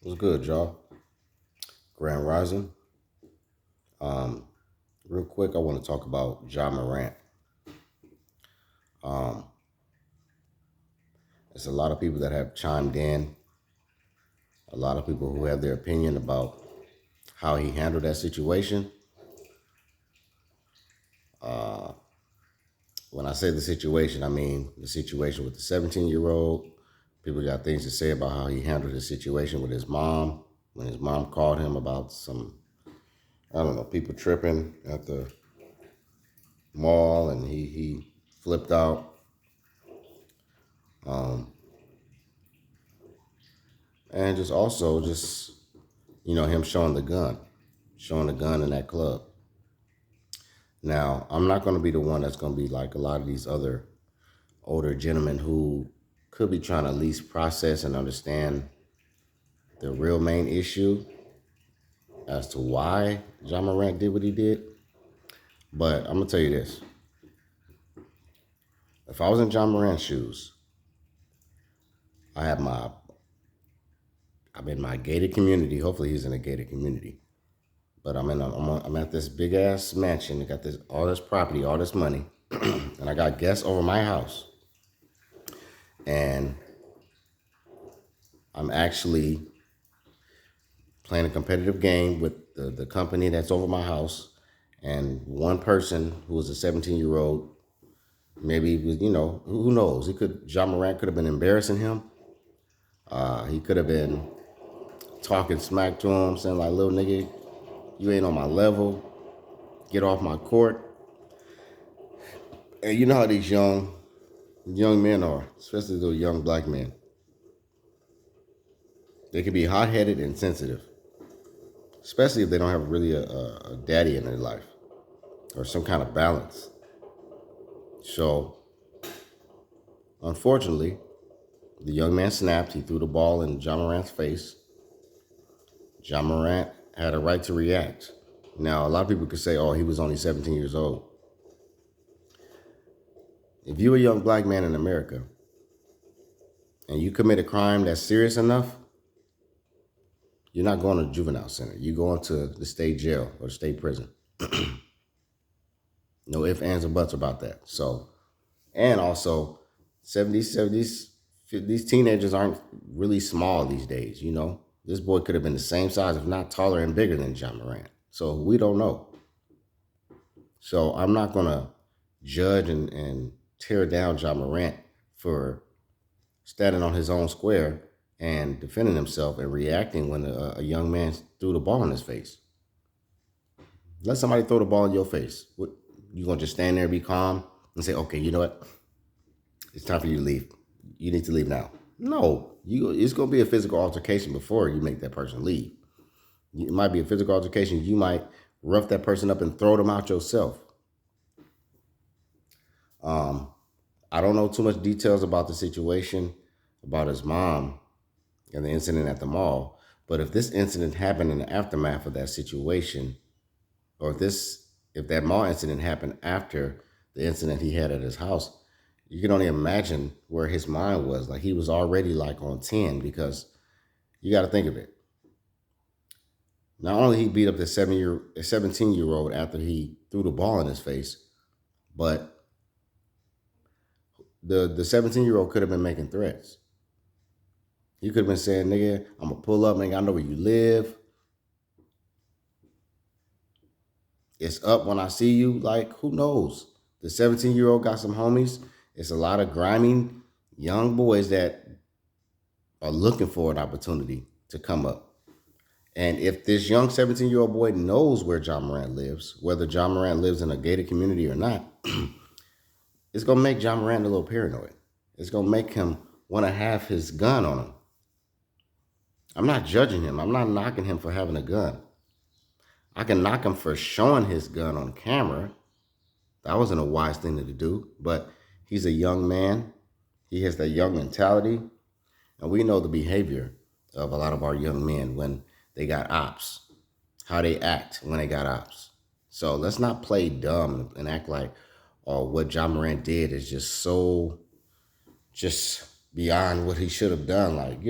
What's good, y'all? Grand Rising. Um, Real quick, I want to talk about Morant. Um, there's a lot of people that have chimed in, a lot of people who have their opinion about how he handled that situation. Uh, when I say the situation, I mean the situation with the 17-year-old. People got things to say about how he handled the situation with his mom, when his mom called him about some, I don't know, people tripping at the mall and he flipped out. Um, and just also just him showing the gun in that club. Now, I'm not going to be the one that's going to be like a lot of these other older gentlemen who could be trying to at least process and understand the real main issue as to why Morant did what he did. But I'm gonna tell you this: if I was in Morant's shoes, I have my I'm in my gated community. Hopefully, he's in a gated community. But I'm at this big ass mansion. I got this all this property, all this money, and I got guests over my house. And I'm actually playing a competitive game with the company that's over my house. And one person who was a 17-year-old, maybe was, who knows? John Morant could have been embarrassing him. He could have been talking smack to him, saying like, little nigga, you ain't on my level. Get off my court. And you know how these young men are, especially those young black men. They can be hot-headed and sensitive, especially if they don't have really a daddy in their life or some kind of balance. So, unfortunately, the young man snapped. He threw the ball in John Morant's face. John Morant had a right to react. Now, a lot of people could say, oh, he was only 17 years old. If you're a young black man in America and you commit a crime that's serious enough, you're not going to the juvenile center. You're going to the state jail or the state prison. No ifs, ands, or buts about that. So, and also, 70s, these teenagers aren't really small these days, you know. This boy could have been the same size, if not taller and bigger than John Morant. So we don't know. So I'm not going to judge and tear down John Morant for standing on his own square and defending himself and reacting when a young man threw the ball in his face. Let somebody throw the ball in your face. What, you gonna just stand there and be calm and say, okay, you know what? It's time for you to leave. You need to leave now. No, it's gonna be a physical altercation before you make that person leave. It might be a physical altercation. You might rough that person up and throw them out yourself. I don't know too much details about the situation, about his mom and the incident at the mall. But if this incident happened in the aftermath of that situation, or if that mall incident happened after the incident he had at his house, you can only imagine where his mind was. Like he was already like on 10 because you got to think of it. Not only he beat up the 17-year-old after he threw the ball in his face, but the 17-year-old could have been making threats. He could have been saying, nigga, I'm gonna pull up, nigga, I know where you live. It's up when I see you. Like, who knows? The 17-year-old got some homies. It's a lot of grimy young boys that are looking for an opportunity to come up. And if this young 17-year-old boy knows where John Morant lives, whether John Morant lives in a gated community or not, it's going to make John Morant a little paranoid. It's going to make him want to have his gun on him. I'm not judging him. I'm not knocking him for having a gun. I can knock him for showing his gun on camera. That wasn't a wise thing to do, but he's a young man. He has that young mentality. And we know the behavior of a lot of our young men when they got ops, how they act when they got ops. So let's not play dumb and act like, oh, what John Morant did is just beyond what he should have done. Like,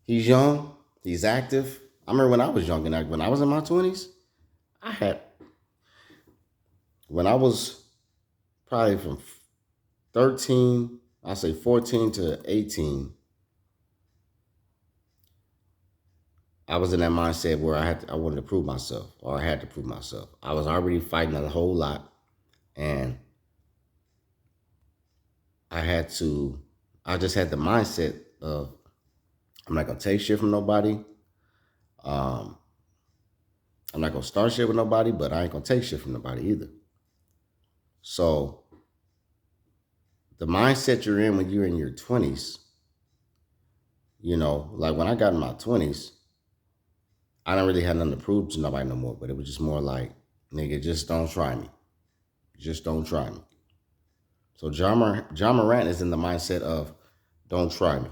he's young. He's active. I remember when I was young and when I was in my 20s, I had, when I was probably from 13, I say 14 to 18, I was in that mindset where I wanted to prove myself, or I had to prove myself. I was already fighting a whole lot, and I had to. I just had the mindset of I'm not gonna take shit from nobody. Um, I'm not gonna start shit with nobody, but I ain't gonna take shit from nobody either. So the mindset you're in when you're in your 20s, like when I got in my 20s, I don't really have nothing to prove to nobody no more. But it was just more like, nigga, just don't try me. Just don't try me. So John Morant is in the mindset of don't try me.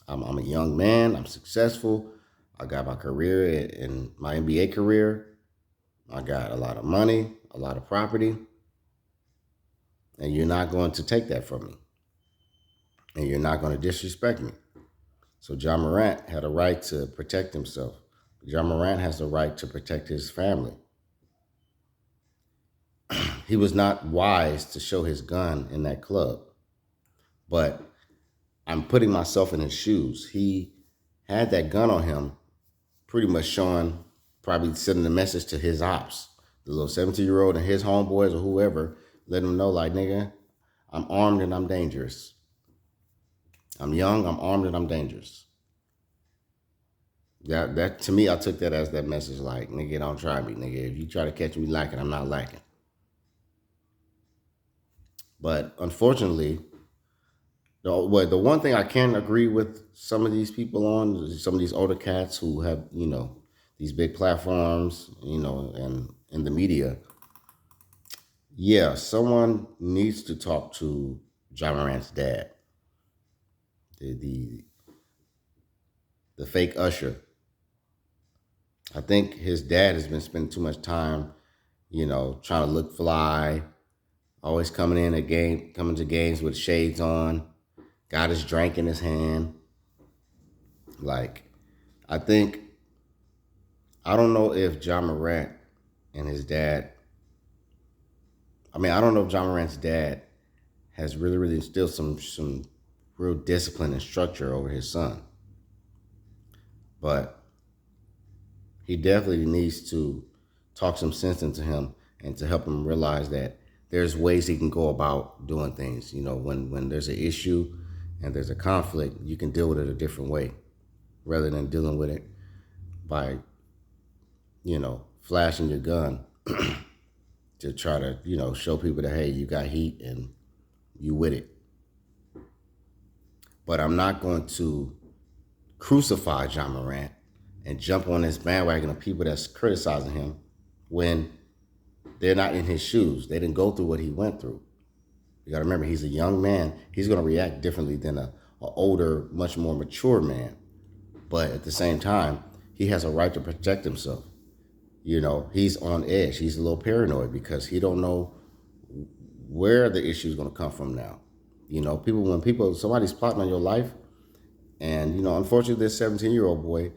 I'm a young man. I'm successful. I got my career in my NBA career. I got a lot of money, a lot of property, and you're not going to take that from me. And you're not going to disrespect me. So John Morant had a right to protect himself. John Morant has the right to protect his family. He was not wise to show his gun in that club, but I'm putting myself in his shoes. He had that gun on him, pretty much showing, probably sending a message to his ops, the little 17-year-old and his homeboys or whoever, let him know, like, nigga, I'm armed and I'm dangerous. I'm young, I'm armed, and I'm dangerous. That to me, I took that as that message, like, nigga, don't try me, nigga. If you try to catch me lacking, I'm not lacking. But unfortunately, the one thing I can agree with some of these people on, some of these older cats who have, these big platforms, and in the media, yeah, someone needs to talk to John Morant's dad, the the fake usher. I think his dad has been spending too much time, trying to look fly, always coming to games with shades on, got his drink in his hand. Like, I think, I don't know if John Morant and his dad, I don't know if John Morant's dad has really, really instilled some real discipline and structure over his son. But he definitely needs to talk some sense into him and to help him realize that there's ways he can go about doing things. When there's an issue and there's a conflict, you can deal with it a different way rather than dealing with it by, flashing your gun to try to, show people that, hey, you got heat and you with it. But I'm not going to crucify John Morant and jump on this bandwagon of people that's criticizing him when they're not in his shoes. They didn't go through what he went through. You got to remember, he's a young man. He's going to react differently than a older, much more mature man. But at the same time, he has a right to protect himself. He's on edge. He's a little paranoid because he don't know where the issue is going to come from now. When somebody's plotting on your life, and unfortunately, this 17-year-old boy,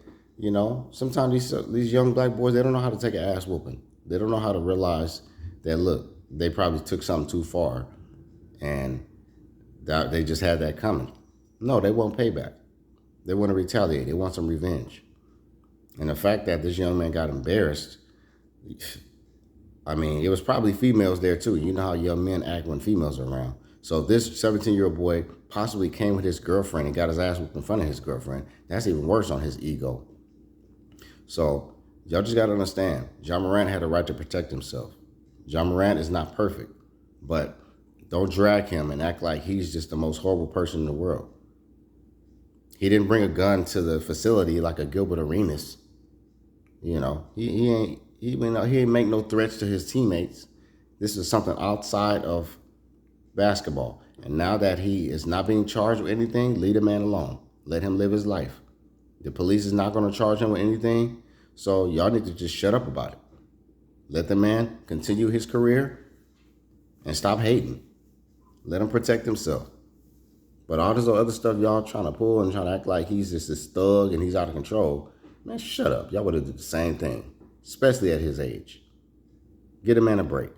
sometimes these young black boys, they don't know how to take an ass whooping. They don't know how to realize that, look, they probably took something too far, and that they just had that coming. No, they want payback. They want to retaliate. They want some revenge. And the fact that this young man got embarrassed, it was probably females there too. You know how young men act when females are around. So this 17-year-old boy possibly came with his girlfriend and got his ass whooped in front of his girlfriend. That's even worse on his ego. So y'all just got to understand, John Morant had a right to protect himself. John Morant is not perfect, but don't drag him and act like he's just the most horrible person in the world. He didn't bring a gun to the facility like a Gilbert Arenas. He ain't make no threats to his teammates. This is something outside of basketball. And now that he is not being charged with anything, leave the man alone. Let him live his life. The police is not going to charge him with anything. So y'all need to just shut up about it. Let the man continue his career and stop hating. Let him protect himself. But all this other stuff y'all trying to pull and trying to act like he's just this thug and he's out of control, man, shut up. Y'all would have did the same thing, especially at his age. Get a man a break.